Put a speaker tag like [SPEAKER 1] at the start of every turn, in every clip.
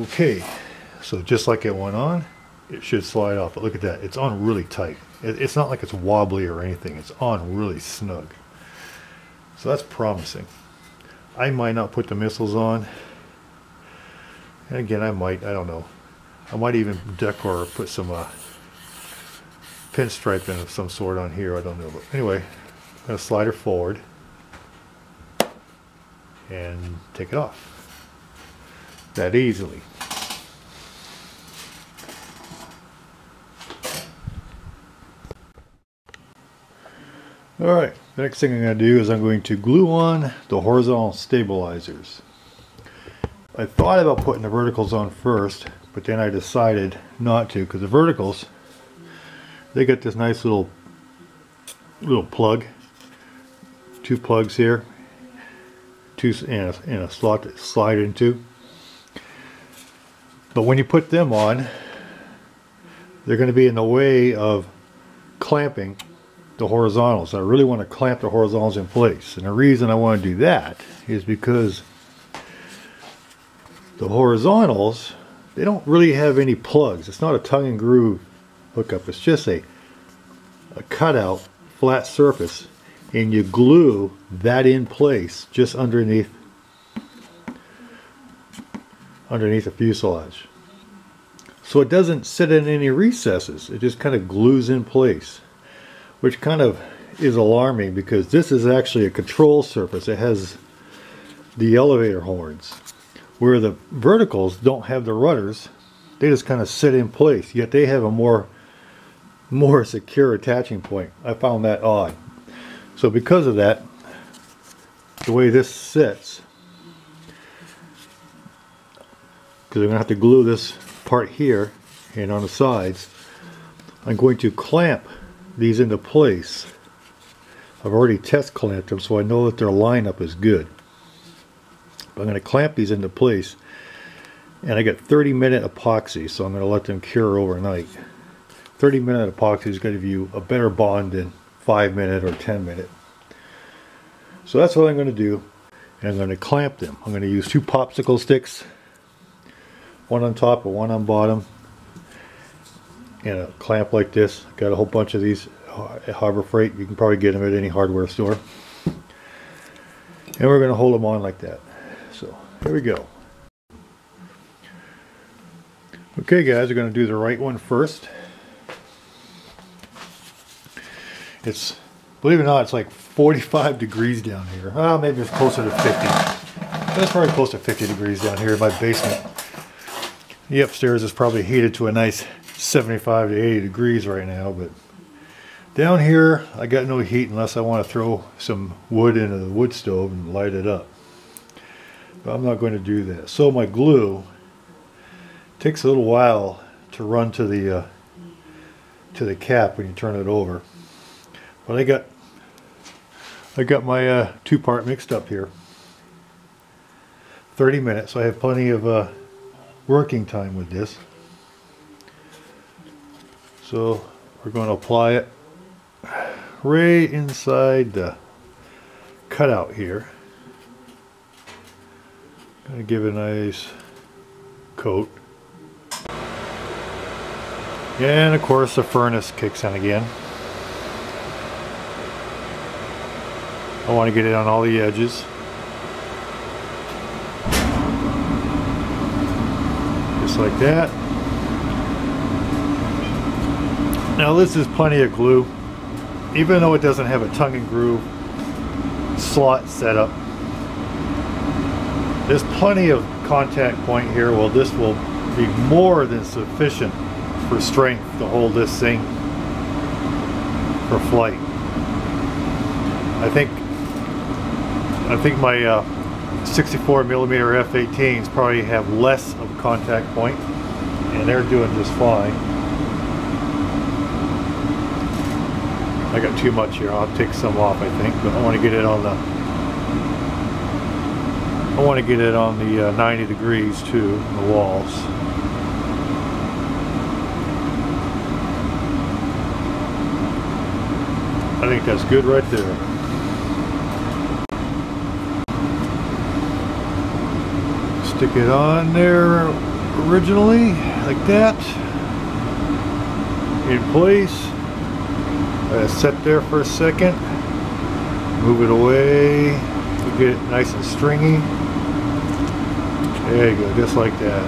[SPEAKER 1] Okay, so just like it went on, it should slide off, but look at that, it's on really tight. It's not like it's wobbly or anything, it's on really snug. So that's promising. I might not put the missiles on, and again I don't know. I might even decor or put some pinstriping of some sort on here, I don't know. But anyway, I'm going to slide her forward and take it off. That easily. Alright, the next thing I'm going to do is I'm going to glue on the horizontal stabilizers. I thought about putting the verticals on first, but then I decided not to, because the verticals, they got this nice little plug, two plugs here, and a slot to slide into. But when you put them on, they're going to be in the way of clamping the horizontals. I really want to clamp the horizontals in place, and the reason I want to do that is because the horizontals, they don't really have any plugs. It's not a tongue and groove hookup, it's just a cutout flat surface, and you glue that in place just underneath the fuselage. So it doesn't sit in any recesses, it just kind of glues in place, which kind of is alarming because this is actually a control surface. It has the elevator horns, where the verticals don't have the rudders. They just kind of sit in place, yet they have a more secure attaching point. I found that odd. So because of that, the way this sits, because I'm going to have to glue this part here and on the sides, I'm going to clamp these into place. I've already test clamped them, so I know that their lineup is good. But I'm going to clamp these into place, and I got 30-minute epoxy, so I'm going to let them cure overnight. 30-minute epoxy is going to give you a better bond than 5-minute or 10-minute. So that's what I'm going to do, and I'm going to clamp them. I'm going to use 2 popsicle sticks, one on top and one on bottom, and a clamp like this. Got a whole bunch of these at Harbor Freight. You can probably get them at any hardware store. And we're going to hold them on like that. So here we go. Okay guys, we're going to do the right one first. It's, believe it or not, it's like 45 degrees down here. Oh, maybe it's closer to 50. It's probably close to 50 degrees down here in my basement. The upstairs is probably heated to a nice 75 to 80 degrees right now, but down here I got no heat unless I want to throw some wood into the wood stove and light it up. But I'm not going to do that. So my glue takes a little while to run to the cap when you turn it over. But I got my 2-part mixed up here. 30 minutes, so I have plenty of working time with this. So we're going to apply it right inside the cutout here. Going to give it a nice coat. And of course the furnace kicks in again. I want to get it on all the edges. Just like that. Now this is plenty of glue. Even though it doesn't have a tongue and groove slot set up, there's plenty of contact point here. Well, this will be more than sufficient for strength to hold this thing for flight. I think my 64mm F-18s probably have less of a contact point, and they're doing just fine. I got too much here. I'll take some off, I think, but I want to get it on the 90 degrees too, the walls. I think that's good right there. Stick it on there originally, like that, in place. Let it set there for a second, move it away, we get it nice and stringy. There you go, just like that.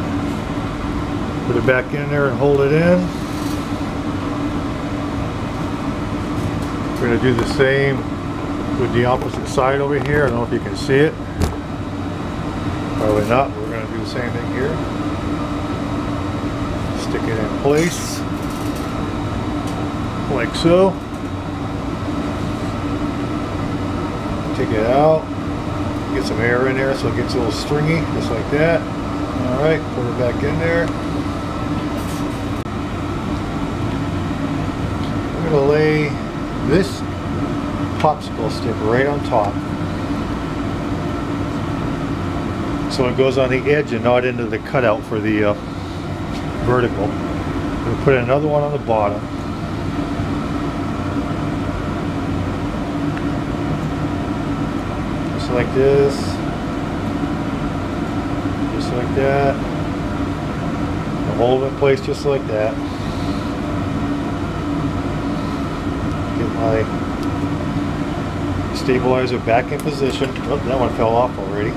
[SPEAKER 1] Put it back in there and hold it in. We're going to do the same with the opposite side over here. I don't know if you can see it. Probably not. We're going to do the same thing here. Stick it in place, like so. Take it out. Get some air in there so it gets a little stringy, just like that. Alright, put it back in there. I'm going to lay this popsicle stick right on top, so it goes on the edge and not into the cutout for the vertical. I'm going to put another one on the bottom. Just like this. Just like that. And hold it in place just like that. Get my stabilizer back in position. Oh, that one fell off already.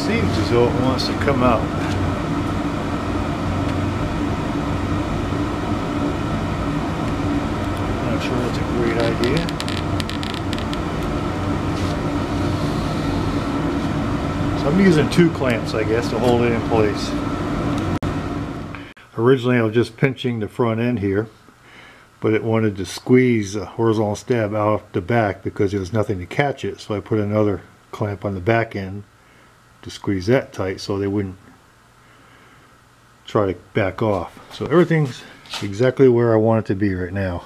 [SPEAKER 1] Seems as though it wants to come out. Not sure that's a great idea. So I'm using 2 clamps, I guess, to hold it in place. Originally I was just pinching the front end here, but it wanted to squeeze a horizontal stab out the back because there was nothing to catch it, so I put another clamp on the back end to squeeze that tight so they wouldn't try to back off. So everything's exactly where I want it to be right now.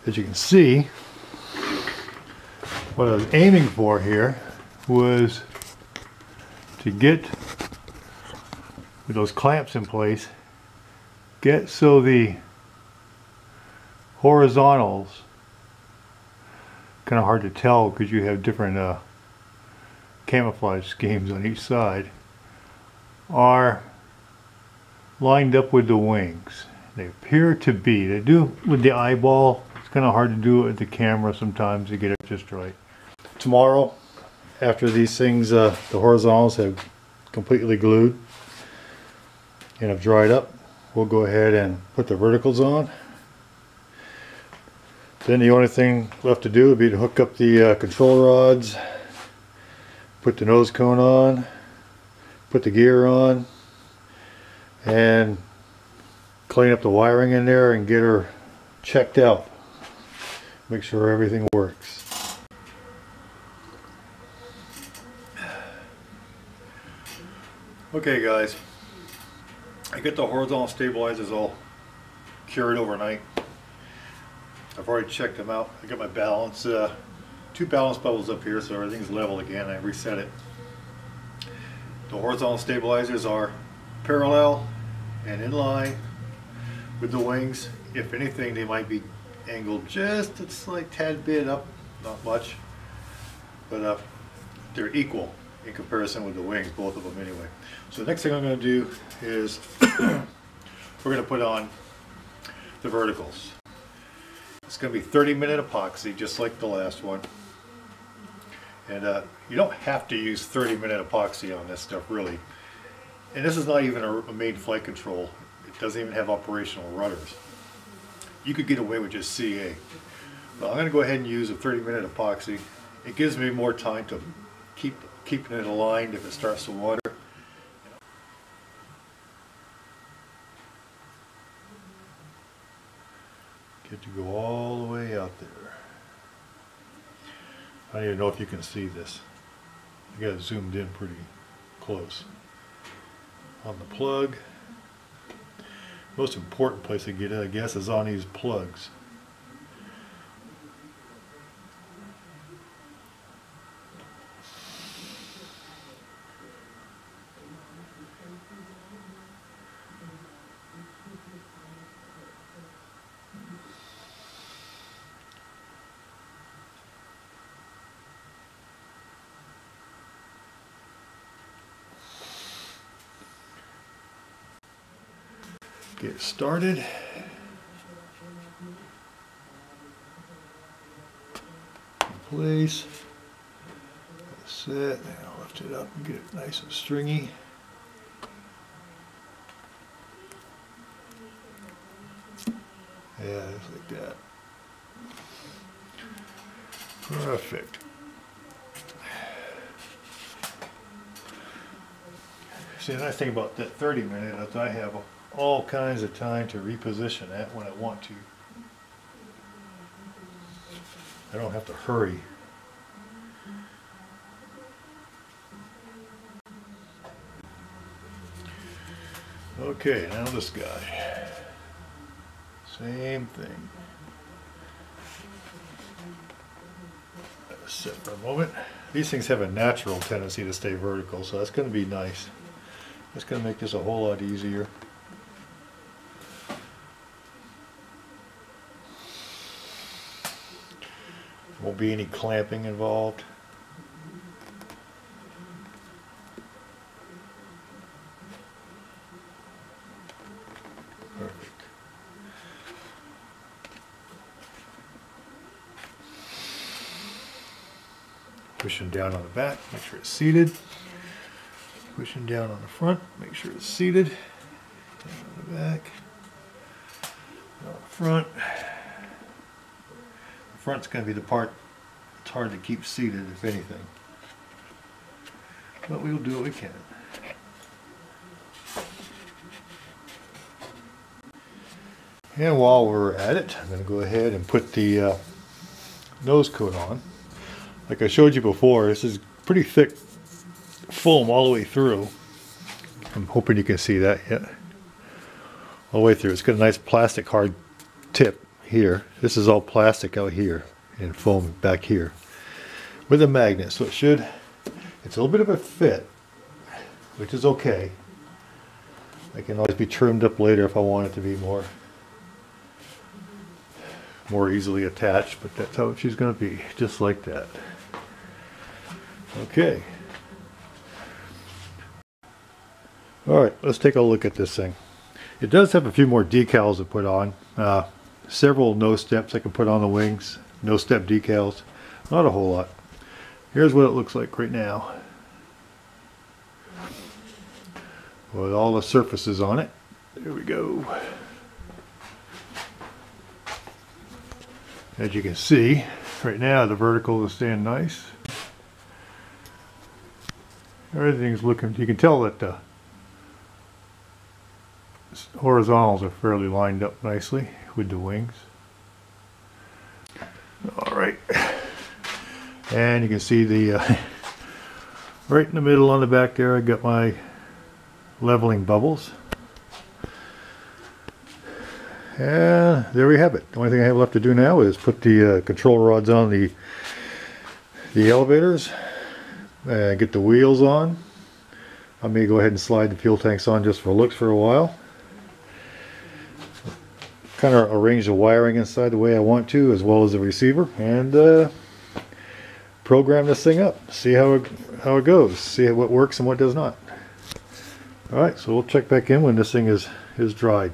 [SPEAKER 1] As you can see, what I was aiming for here was to get with those clamps in place, get so the horizontals, kind of hard to tell because you have different camouflage schemes on each side, are lined up with the wings. They appear to be. They do with the eyeball. It's kind of hard to do it with the camera sometimes to get it just right. Tomorrow, after these things, the horizontals have completely glued and have dried up, we'll go ahead and put the verticals on. Then the only thing left to do would be to hook up the control rods, put the nose cone on, put the gear on, and clean up the wiring in there and get her checked out. Make sure everything works. Okay guys, I get the horizontal stabilizers all cured overnight. I've already checked them out. I got my balance, 2 balance bubbles up here, so everything's level again. I reset it. The horizontal stabilizers are parallel and in line with the wings. If anything, they might be angled just a slight tad bit up, not much, but they're equal in comparison with the wings, both of them anyway. So the next thing I'm going to do is we're going to put on the verticals. It's going to be 30-minute epoxy, just like the last one. And you don't have to use 30-minute epoxy on this stuff, really. And this is not even a main flight control. It doesn't even have operational rudders. You could get away with just CA. But I'm going to go ahead and use a 30-minute epoxy. It gives me more time to keeping it aligned if it starts to water. Get to go all the way out there. I don't even know if you can see this. I got it zoomed in pretty close. On the plug. Most important place to get it, I guess, is on these plugs. Get started. In place. That's it. Now lift it up and get it nice and stringy. Yeah, just like that. Perfect. See, the nice thing about that 30-minute is I have all kinds of time to reposition that when I want to. I don't have to hurry. Okay, now this guy. Same thing. Sit for a moment. These things have a natural tendency to stay vertical, so that's going to be nice. It's going to make this a whole lot easier. Won't be any clamping involved. Perfect. Pushing down on the back, make sure it's seated. Pushing down on the front, make sure it's seated. Down on the back. On the front. The front's going to be the part it's hard to keep seated, if anything. But we'll do what we can. And while we're at it, I'm going to go ahead and put the nose coat on. Like I showed you before, this is pretty thick foam all the way through. I'm hoping you can see that yet. All the way through. It's got a nice plastic hard tip here. This is all plastic out here and foam back here with a magnet. So it's a little bit of a fit, which is okay. I can always be trimmed up later if I want it to be more easily attached, but that's how she's going to be, just like that. Okay. Alright, let's take a look at this thing. It does have a few more decals to put on. Several no steps I can put on the wings. No step decals. Not a whole lot. Here's what it looks like right now. With all the surfaces on it. There we go. As you can see, right now the vertical is staying nice. Everything's looking, you can tell that the horizontals are fairly lined up nicely with the wings. Alright, and you can see the right in the middle on the back there I got my leveling bubbles. And there we have it. The only thing I have left to do now is put the control rods on the elevators and get the wheels on. I may go ahead and slide the fuel tanks on just for looks for a while. Kind of arrange the wiring inside the way I want to, as well as the receiver, and program this thing up. See how it goes. See what works and what does not. Alright, so we'll check back in when this thing is dried.